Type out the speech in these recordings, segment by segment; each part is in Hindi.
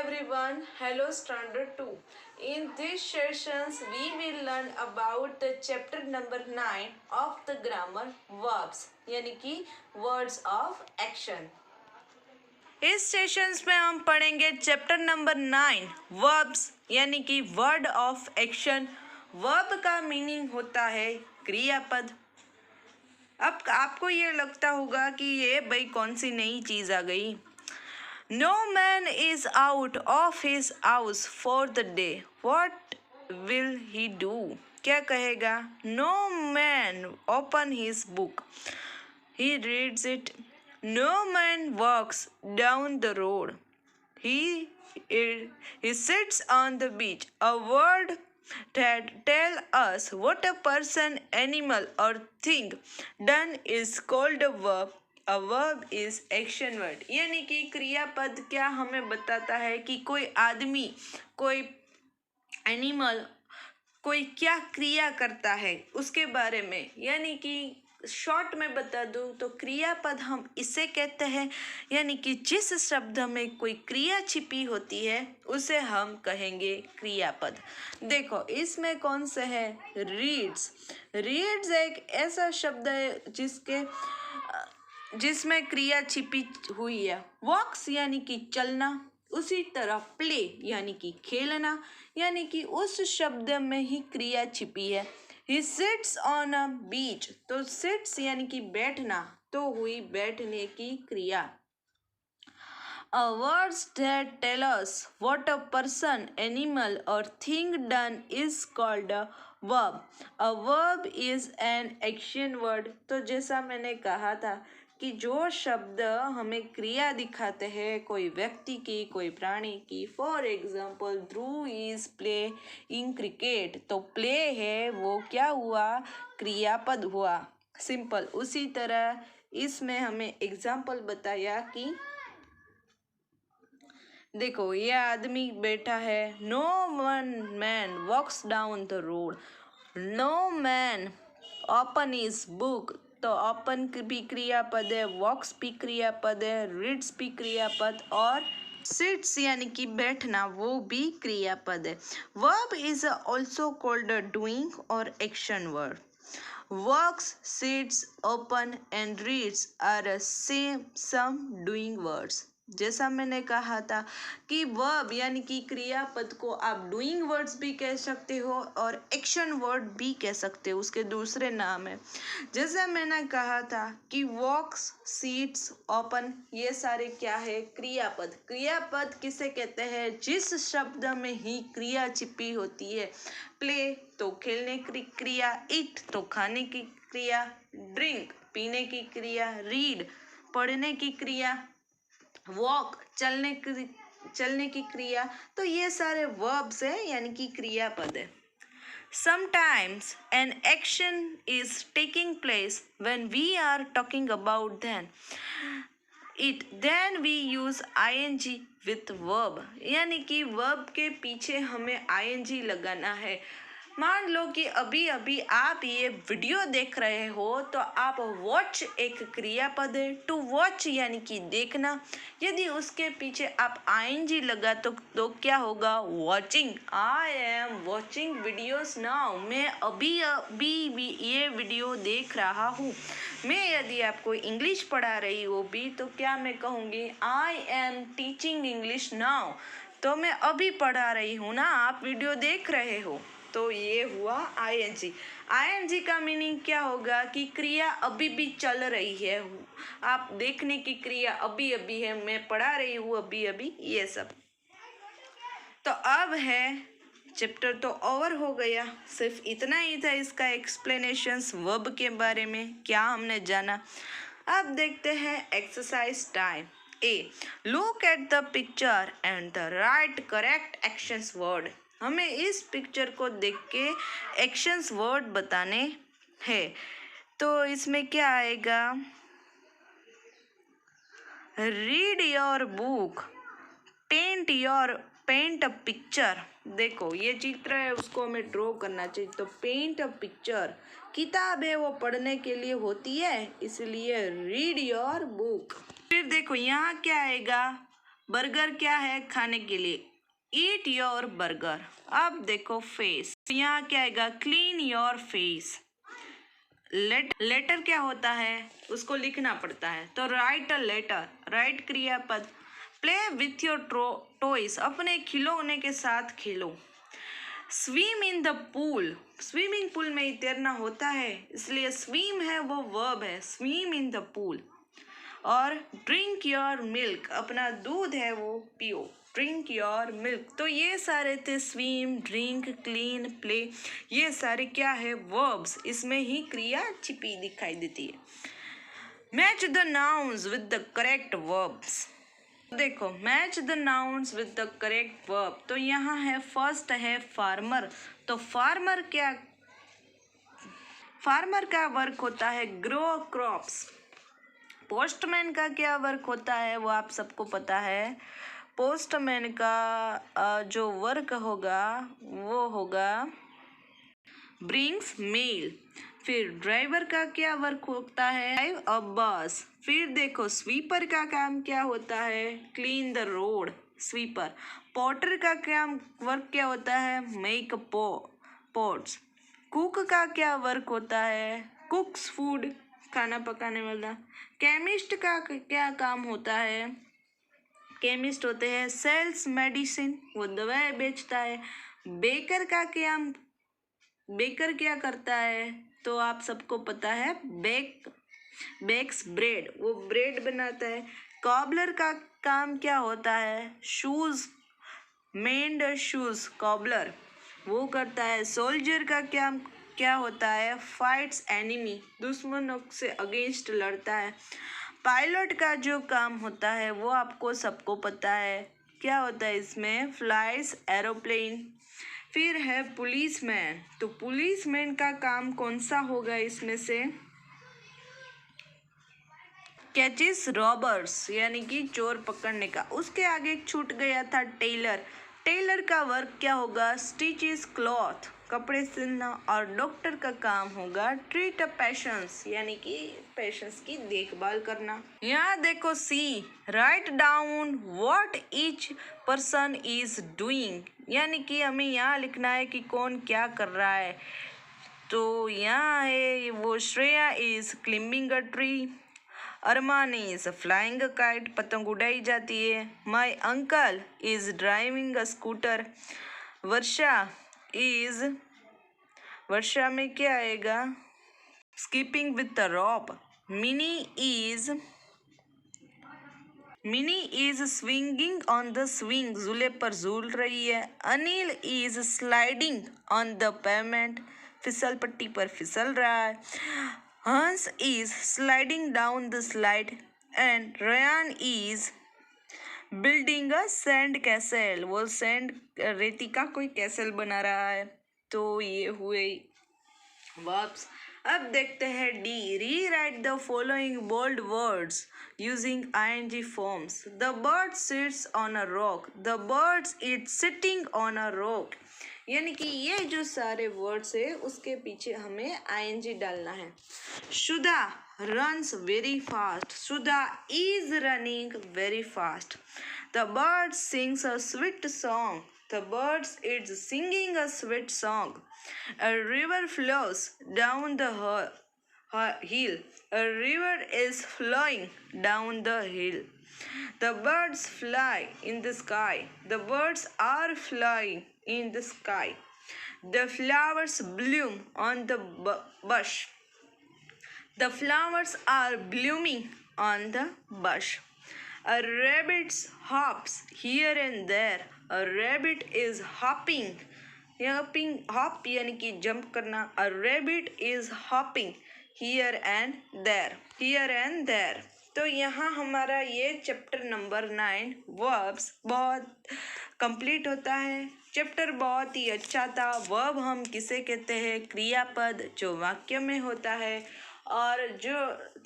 everyone, hello standard 2. In these sessions we will learn about the chapter number 9 of the grammar verbs यानी कि words of action. इस सेशंस में हम पढ़ेंगे चैप्टर नंबर 9 वर्ब्स यानी कि वर्ड ऑफ एक्शन। वर्ब का मीनिंग होता है क्रियापद। अब आपको ये लगता होगा कि ये भाई कौन सी नई चीज़ आ गई। No man is out of his house for the day. What will he do? क्या कहेगा? No man open his book. He reads it. No man walks down the road. He sits on the beach. A word that tell us what a person, animal or thing done is called a verb. A verb is action word. यानी कि क्रियापद क्या हमें बताता है कि कोई आदमी, कोई एनिमल, कोई क्या क्रिया करता है उसके बारे में। यानी कि शॉर्ट में बता दूं तो क्रियापद हम इसे कहते हैं, यानी कि जिस शब्द में कोई क्रिया छिपी होती है उसे हम कहेंगे क्रियापद। देखो इसमें कौन से है? रीड्स। रीड्स एक ऐसा शब्द है जिसमें क्रिया छिपी हुई है। वॉक्स यानी कि चलना, उसी तरह प्ले यानी कि खेलना, यानी कि उस शब्द में ही क्रिया छिपी है। He sits on a beach, तो sits यानी कि बैठना, तो हुई बैठने की क्रिया। A words that tell us what a person, animal or thing done is called a verb. A verb is an action word. तो जैसा मैंने कहा था कि जो शब्द हमें क्रिया दिखाते हैं कोई व्यक्ति की, कोई प्राणी की, for example Dhruv is playing cricket, तो प्ले है वो क्या हुआ? क्रियापद हुआ। सिंपल। उसी तरह इसमें हमें एग्जाम्पल बताया कि देखो ये आदमी बैठा है। No one man walks down the road. No man open is book, तो ओपन भी क्रियापद है, वॉक्स भी क्रियापद है, रीड्स भी क्रियापद, और सिट्स यानी कि बैठना वो भी क्रियापद है। Verb is also called a doing और action word. Works, sits, open and reads are some doing words. जैसा मैंने कहा था कि वर्ब यानी कि क्रियापद को आप डूइंग वर्ड्स भी कह सकते हो और एक्शन वर्ड भी कह सकते हो, उसके दूसरे नाम है। जैसा मैंने कहा था कि वॉक्स, सीट्स, ओपन, ये सारे क्या है? क्रियापद। क्रियापद किसे कहते हैं? जिस शब्द में ही क्रिया छिपी होती है। प्ले तो खेलने की क्रिया, ईट तो खाने की क्रिया, ड्रिंक पीने की क्रिया, रीड पढ़ने की क्रिया, वॉक चलने की क्रिया। तो ये सारे वर्ब्स है यानी कि क्रियापद है। Sometimes an action is taking place when we are talking about then we use ing with verb, यानी कि वर्ब के पीछे हमें ing लगाना है। मान लो कि अभी अभी आप ये वीडियो देख रहे हो तो आप वॉच एक क्रियापद है। टू वॉच यानी कि देखना। यदि उसके पीछे आप आईएनजी लगा तो क्या होगा? Watching. I am watching videos now, मैं अभी अभी ये वीडियो देख रहा हूँ। मैं यदि आपको इंग्लिश पढ़ा रही हूँ भी तो क्या मैं कहूँगी? I am teaching English now, तो मैं अभी पढ़ा रही हूँ ना, आप वीडियो देख रहे हो, तो ये हुआ आईएनजी। आईएनजी का मीनिंग क्या होगा कि क्रिया अभी भी चल रही है। आप देखने की क्रिया अभी अभी है, मैं पढ़ा रही हूँ अभी अभी, ये सब। तो अब है चैप्टर तो ओवर हो गया। सिर्फ इतना ही था इसका एक्सप्लेनेशंस वर्ब के बारे में, क्या हमने जाना। अब देखते हैं exercise time. A, look at the picture and the right correct actions word. हमें इस पिक्चर को देख के एक्शंस वर्ड बताने हैं। तो इसमें क्या आएगा? Read your book, paint a picture. देखो ये चित्र है, उसको हमें ड्रॉ करना चाहिए। तो पेंट अ पिक्चर, किताब है वो पढ़ने के लिए होती है, इसलिए रीड योर बुक। फिर देखो यहाँ क्या आएगा? बर्गर क्या है? खाने के लिए। Eat your burger. अब देखो फेस, यहाँ क्या आएगा? Clean your face. लेटर क्या होता है? उसको लिखना पड़ता है, तो राइट अ लेटर। राइट क्रियापद। प्ले विथ योर टॉयज, अपने खिलौने के साथ खेलो। Swim in the pool, swimming pool में ही तैरना होता है, इसलिए स्विम है वो वर्ब है, स्विम इन द पूल। और ड्रिंक योर मिल्क, अपना दूध है वो पियो, ड्रिंक योर मिल्क। तो ये सारे थे स्विम, ड्रिंक, क्लीन, प्ले, ये सारे क्या है? वर्ब्स। इसमें ही क्रिया छिपी दिखाई देती है। Match the nouns with the correct verbs. देखो, match the nouns with the correct verb. तो यहाँ है फर्स्ट है फार्मर। तो फार्मर का वर्क होता है ग्रो क्रॉप्स। पोस्टमैन का क्या वर्क होता है वो आप सबको पता है। पोस्टमैन का जो वर्क होगा वो होगा ब्रिंग्स मेल। फिर ड्राइवर का क्या वर्क होता है? ड्राइव अ बस। फिर देखो, स्वीपर का काम क्या होता है? Clean the road, sweeper. Potter का काम वर्क क्या होता है? Make pots. कुक का क्या वर्क होता है? कुक्स फूड, खाना पकाने वाला। केमिस्ट का क्या काम होता है? केमिस्ट होते हैं सेल्स मेडिसिन, वो दवाएं बेचता है। बेकर क्या करता है? तो आप सबको पता है, बेक्स ब्रेड, वो ब्रेड बनाता है। कॉबलर का काम क्या होता है? शूज, मेंड शूज, कॉबलर वो करता है। सोल्जर का क्या होता है? फाइट्स एनिमी, दुश्मनों से अगेंस्ट लड़ता है। पायलट का जो काम होता है वो आपको सबको पता है, क्या होता है इसमें? Flies aeroplane. फिर है पुलिसमैन। तो पुलिसमैन का काम कौन सा होगा इसमें से? कैचेस रॉबर्स, यानी कि चोर पकड़ने का। उसके आगे एक छूट गया था टेलर। टेलर का वर्क क्या होगा? स्टिचेस क्लॉथ, कपड़े सिलना। और डॉक्टर का काम होगा ट्रीट अ पेशेंट्स, यानी कि पेशेंट्स की देखभाल करना। यहाँ देखो C, right down what each person is doing, यानी कि हमें यहाँ लिखना है कि कौन क्या कर रहा है। तो यहाँ है वो, Shreya is climbing a tree, Arman is flying a kite, पतंग उड़ाई जाती है। My uncle is driving a scooter. Varsha में क्या आएगा? Skipping with the rope. Mini is swinging on the swing, झूले पर झूल रही है। Anil is sliding on the pavement, फिसल पट्टी पर फिसल रहा है। Hans is sliding down the slide. And Ryan is building a sand castle, वो रेती का कोई कैसल बना रहा है। तो ये हुए वर्ब्स। अब देखते हैं D, rewrite the following bold words using ing forms. The bird sits on a rock. The birds is sitting on a rock. यानी कि ये जो सारे वर्ड्स है उसके पीछे हमें ing डालना है। सुधा runs very fast. Sudha is running very fast. The bird sings a sweet song. The bird is singing a sweet song. A river flows down the hill. A river is flowing down the hill. The birds fly in the sky. The birds are flying in the sky. The flowers bloom on the bush. The flowers are blooming on the bush. A rabbit hops here and there. A rabbit is hopping. Hop यानी कि जंप करना। A rabbit is hopping here and there. तो यहाँ हमारा ये चैप्टर नंबर 9 वर्ब्स बहुत कंप्लीट होता है। चैप्टर बहुत ही अच्छा था। वर्ब हम किसे कहते हैं? क्रियापद जो वाक्य में होता है। और जो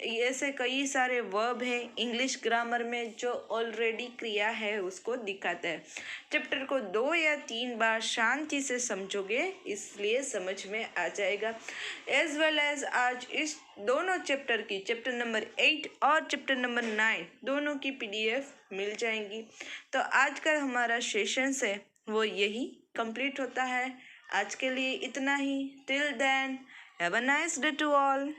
ऐसे कई सारे वर्ब है इंग्लिश ग्रामर में जो ऑलरेडी क्रिया है उसको दिखाते हैं। चैप्टर को 2 या 3 बार शांति से समझोगे इसलिए समझ में आ जाएगा। एज वेल एज आज इस दोनों चैप्टर की चैप्टर नंबर 8 और चैप्टर नंबर 9 दोनों की PDF मिल जाएंगी। तो आज का हमारा सेशन है वो यही कंप्लीट होता है। आज के लिए इतना ही। Till then have a nice day to all.